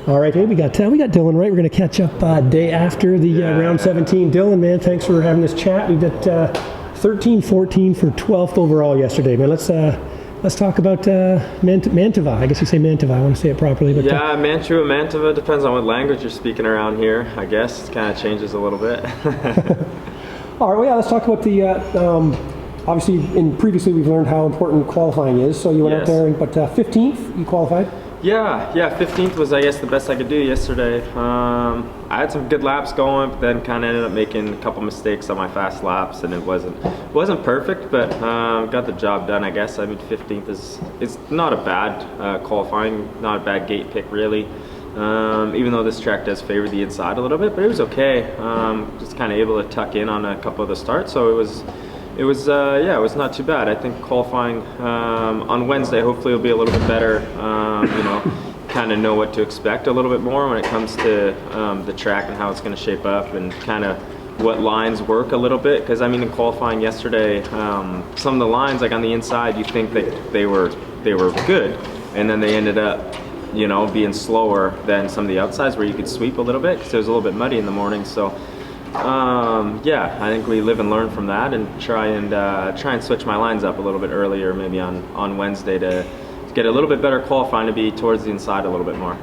All right, hey, we got Dylan Wright. We're going to catch up day after the round 17. Dylan, man, thanks for having this chat. We did 13-14 for 12th overall yesterday, man. Let's talk about Mantova. I guess you say Mantova. I want to say it properly. But yeah, Mantua, Mantova, depends on what language you're speaking around here, I guess. It kind of changes a little bit. All right, well, yeah, let's talk about the, obviously, previously we've learned how important qualifying is. So you went out there, but 15th, you qualified? Yeah, 15th was, I guess, the best I could do yesterday. I had some good laps going, but then kind of ended up making a couple mistakes on my fast laps, and it wasn't perfect, but got the job done, I guess. I mean, 15th is not a bad qualifying, not a bad gate pick, really. Even though this track does favor the inside a little bit, but it was okay. Just kind of able to tuck in on a couple of the starts, so it was not too bad. I think qualifying on Wednesday hopefully will be a little bit better. You know, kind of know what to expect a little bit more when it comes to the track and how it's going to shape up and kind of what lines work a little bit. Because I mean, in qualifying yesterday, some of the lines like on the inside, you think that they were good, and then they ended up, you know, being slower than some of the outsides where you could sweep a little bit because it was a little bit muddy in the morning. So. Yeah, I think we live and learn from that, and try and switch my lines up a little bit earlier, maybe on Wednesday, to get a little bit better qualifying, to be towards the inside a little bit more.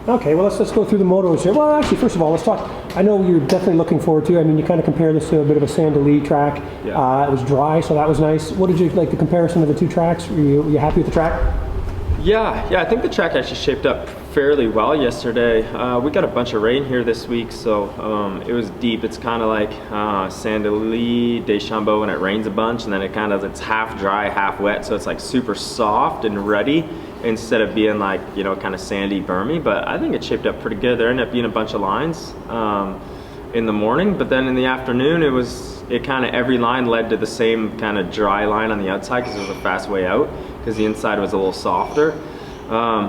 Okay, well let's go through the motos here. Well, actually, first of all, let's talk. I know you're definitely looking forward to. I mean, you kind of compare this to a bit of a Sandali track. Yeah. It was dry, so that was nice. What did you like the comparison of the two tracks? Were you happy with the track? Yeah, I think the track actually shaped up fairly well yesterday. We got a bunch of rain here this week, so it was deep. It's kind of like Sandali, Deschambault when it rains a bunch, and then it's half dry, half wet, so it's like super soft and ruddy instead of being like, you know, kind of sandy, bermy. But I think it shaped up pretty good. There ended up being a bunch of lines in the morning, but then in the afternoon every line led to the same kind of dry line on the outside because it was a fast way out, because the inside was a little softer.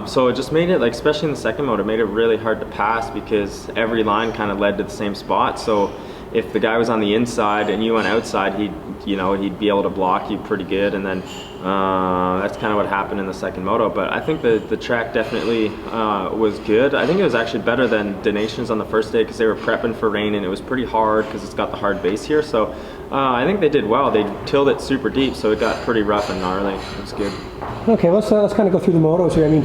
So it just made it, like, especially in the second moto, it made it really hard to pass because every line kind of led to the same spot. So if the guy was on the inside and you went outside, he'd be able to block you pretty good, and then that's kind of what happened in the second moto. But I think the track definitely was good. I think it was actually better than Donations on the first day because they were prepping for rain, and it was pretty hard because it's got the hard base here. So I think they did well. They tilled it super deep, so it got pretty rough and gnarly. It was good. Okay, let's kind of go through the motos here. I mean,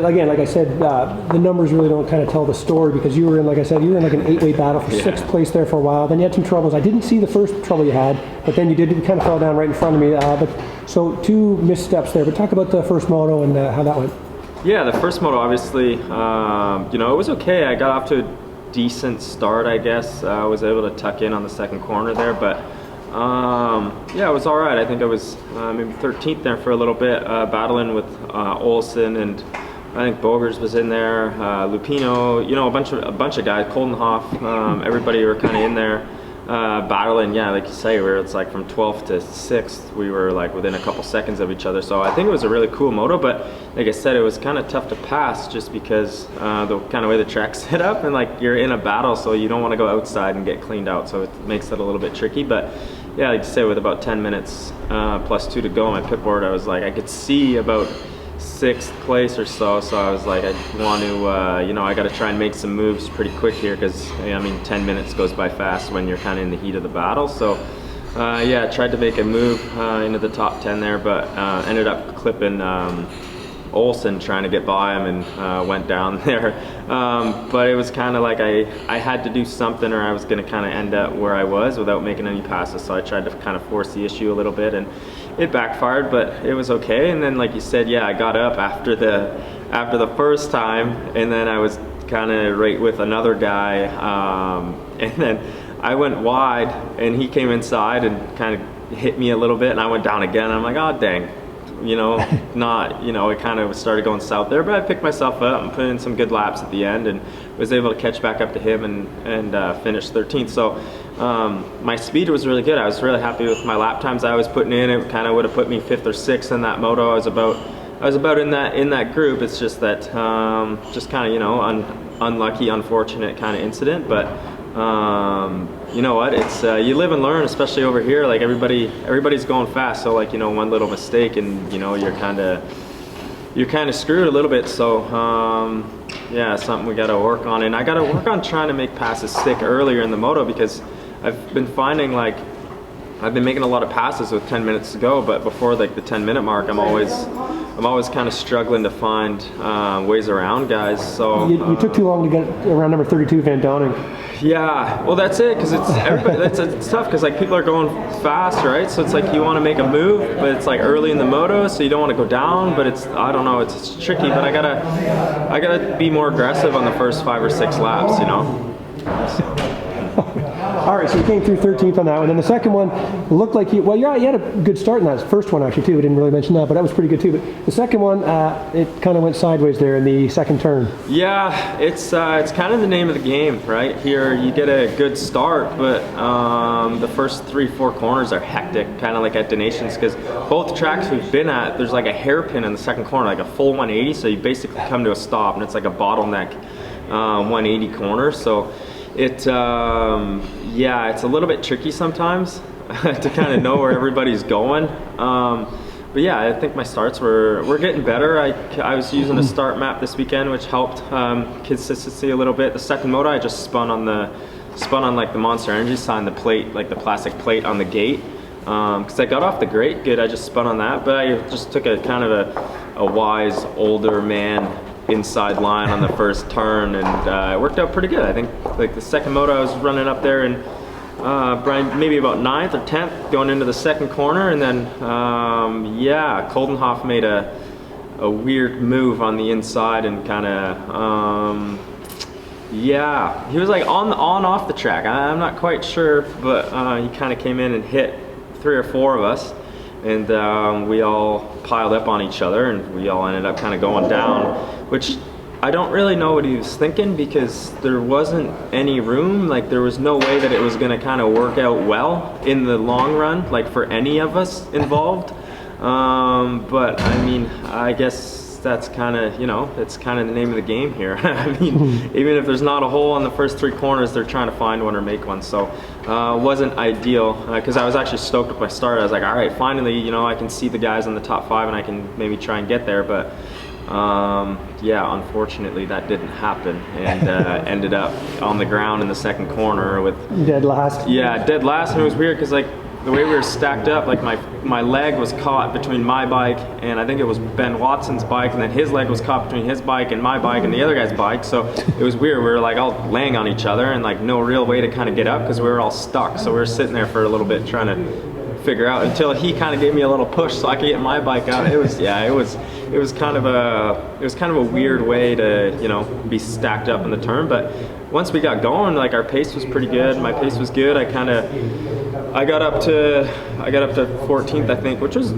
again, like I said, the numbers really don't kind of tell the story, because you were in, like I said, you were in like an 8-way battle for 6th place there for a while. Then you had some troubles. I didn't see the first trouble you had, but then you kind of fell down right in front of me. So 2 missteps there. But talk about the first moto and how that went. Yeah, the first moto, obviously, you know, it was okay. I got off to a decent start, I guess. I was able to tuck in on the second corner there, but yeah, it was all right. I think I was maybe 13th there for a little bit, battling with Olsen, and I think Bogers was in there, Lupino, you know, a bunch of guys, Koldenhoff, everybody were kind of in there battling. Yeah, like you say, where it's like from 12th to 6th, we were like within a couple seconds of each other. So I think it was a really cool moto, but like I said, it was kind of tough to pass just because the kind of way the track's set up, and like you're in a battle, so you don't want to go outside and get cleaned out, so it makes it a little bit tricky. But yeah, like you say, with about 10 minutes plus 2 to go on my pit board, I was like, I could see about 6th place or so, so I was like, I want to, you know, I got to try and make some moves pretty quick here, because I mean, 10 minutes goes by fast when you're kind of in the heat of the battle. So yeah, I tried to make a move into the top 10 there, but ended up clipping Olsen trying to get by him, and went down there. But it was kind of like I had to do something, or I was going to kind of end up where I was without making any passes. So I tried to kind of force the issue a little bit, and it backfired, but it was okay. And then, like you said, yeah, I got up after the first time, and then I was kind of right with another guy, and then I went wide, and he came inside and kind of hit me a little bit, and I went down again. I'm like, oh dang. You know, it kind of started going south there, but I picked myself up and put in some good laps at the end, and was able to catch back up to him and finish 13th. So my speed was really good. I was really happy with my lap times I was putting in. It kind of would have put me 5th or 6th in that moto. I was about in that group. It's just that just kind of, you know, unlucky, unfortunate kind of incident, but you know what, it's you live and learn, especially over here. Like everybody's going fast, so like, you know, one little mistake and, you know, you're kind of screwed a little bit. So yeah, something we got to work on. And I got to work on trying to make passes stick earlier in the moto, because I've been finding like I've been making a lot of passes with 10 minutes to go, but before like the 10-minute mark, I'm always kind of struggling to find ways around guys. So you took too long to get around number 32, Van Donning. Yeah, well that's it, because it's everybody. It's tough because like people are going fast, right? So it's like you want to make a move, but it's like early in the moto, so you don't want to go down. But it's, I don't know, it's tricky. But I gotta be more aggressive on the first 5 or 6 laps, you know. All right, so you came through 13th on that one. And the second one looked like you had a good start in that first one actually too. We didn't really mention that, but that was pretty good too. But the second one, it kind of went sideways there in the second turn. Yeah, it's kind of the name of the game, right? Here you get a good start, but the first 3-4 corners are hectic, kind of like at Donations, because both tracks we've been at, there's like a hairpin in the second corner, like a full 180, so you basically come to a stop, and it's like a bottleneck 180 corner. So yeah, it's a little bit tricky sometimes to kind of know where everybody's going. But yeah, I think my starts were getting better. I was using a start map this weekend, which helped consistency a little bit. The second moto, I just spun on like the Monster Energy sign, the plate, like the plastic plate on the gate. Because I got off the grate good, I just spun on that, but I just took a kind of a wise older man inside line on the first turn, and it worked out pretty good. I think like the second moto I was running up there, and maybe about 9th or 10th going into the second corner, and then yeah, Koldenhoff made a weird move on the inside and kind of yeah, he was like on off the track. I'm not quite sure, but he kind of came in and hit 3 or 4 of us, and we all piled up on each other, and we all ended up kind of going down, which I don't really know what he was thinking, because there wasn't any room. Like there was no way that it was going to kind of work out well in the long run, like for any of us involved. But I mean, I guess that's kind of, you know, it's kind of the name of the game here. I mean, even if there's not a hole on the first 3 corners, they're trying to find one or make one. So wasn't ideal, because I was actually stoked with my start. I was like, all right, finally, you know, I can see the guys in the top 5 and I can maybe try and get there. But yeah, unfortunately that didn't happen, and ended up on the ground in the second corner with dead last. Yeah, dead last. And it was weird because like the way we were stacked up, like my leg was caught between my bike and I think it was Ben Watson's bike, and then his leg was caught between his bike and my bike and the other guy's bike. So it was weird. We were like all laying on each other, and like no real way to kind of get up because we were all stuck. So we were sitting there for a little bit trying to figure out, until he kind of gave me a little push so I could get my bike out. It was, yeah, it was kind of a weird way to, you know, be stacked up in the turn. But once we got going, like our pace was pretty good. My pace was good. I got up to 14th, I think, which was,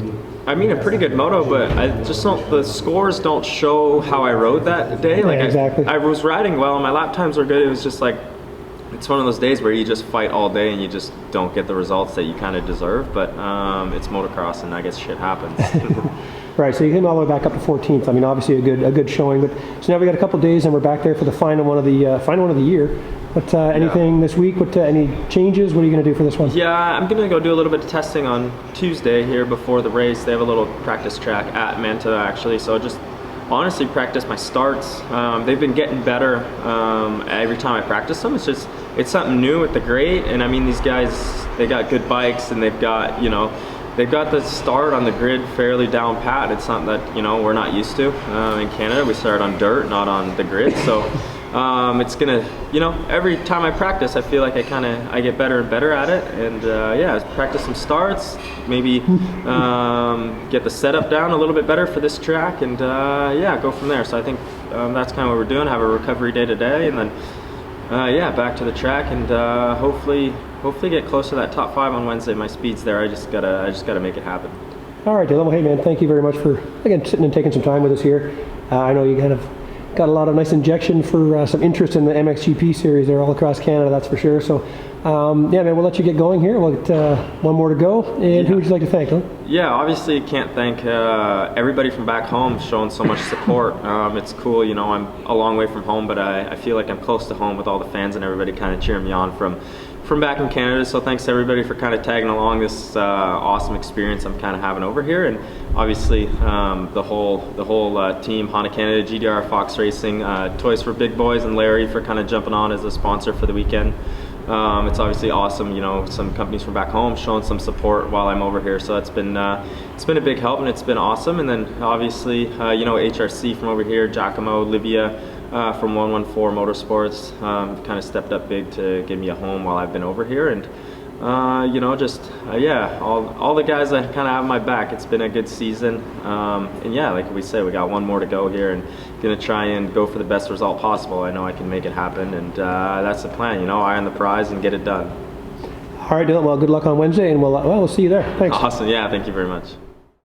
I mean, a pretty good moto, but I just don't, the scores don't show how I rode that day. Like, yeah, exactly. I was riding well, and my lap times were good. It was just like, it's one of those days where you just fight all day and you just don't get the results that you kind of deserve. But it's motocross, and I guess shit happens. Right, so you came all the way back up to 14th. I mean, obviously a good showing. But so now we got a couple days, and we're back there for the final one of the year. But anything this week? Any changes? What are you going to do for this one? Yeah, I'm going to go do a little bit of testing on Tuesday here before the race. They have a little practice track at Mantova actually, so just honestly practice my starts. They've been getting better every time I practice them. It's something new with the grate, and I mean, these guys, they got good bikes, and they've got, you know, they've got the start on the grid fairly down pat. It's something that, you know, we're not used to in Canada. We start on dirt, not on the grid. So it's gonna, you know, every time I practice, I feel like I get better and better at it. And yeah, practice some starts, maybe get the setup down a little bit better for this track, and yeah, go from there. So I think that's kind of what we're doing. Have a recovery day today, and then yeah, back to the track, and hopefully get close to that top 5 on Wednesday. My speed's there. I just gotta make it happen. All right, Dylan. Well, hey man, thank you very much for again sitting and taking some time with us here. I know you kind of got a lot of nice injection for some interest in the MXGP series there all across Canada, that's for sure. So yeah, man, we'll let you get going here. We'll get one more to go. And who would you like to thank, huh? Yeah, obviously can't thank everybody from back home showing so much support. It's cool, you know, I'm a long way from home, but I feel like I'm close to home with all the fans and everybody kind of cheering me on from from back in Canada. So thanks to everybody for kind of tagging along this awesome experience I'm kind of having over here, and obviously the whole team, Honda Canada, GDR, Fox Racing, Toys for Big Boys, and Larry for kind of jumping on as a sponsor for the weekend. It's obviously awesome, you know, some companies from back home showing some support while I'm over here, so it's been a big help, and it's been awesome. And then obviously, you know, HRC from over here, Giacomo, Livia from 114 Motorsports, kind of stepped up big to give me a home while I've been over here, and you know, just yeah, all the guys that kind of have my back. It's been a good season, and yeah, like we said, we got one more to go here, and gonna try and go for the best result possible. I know I can make it happen, and that's the plan, you know, eye on the prize and get it done. All right, Dylan, well, good luck on Wednesday, and we'll see you there. Thanks. Awesome, yeah, thank you very much.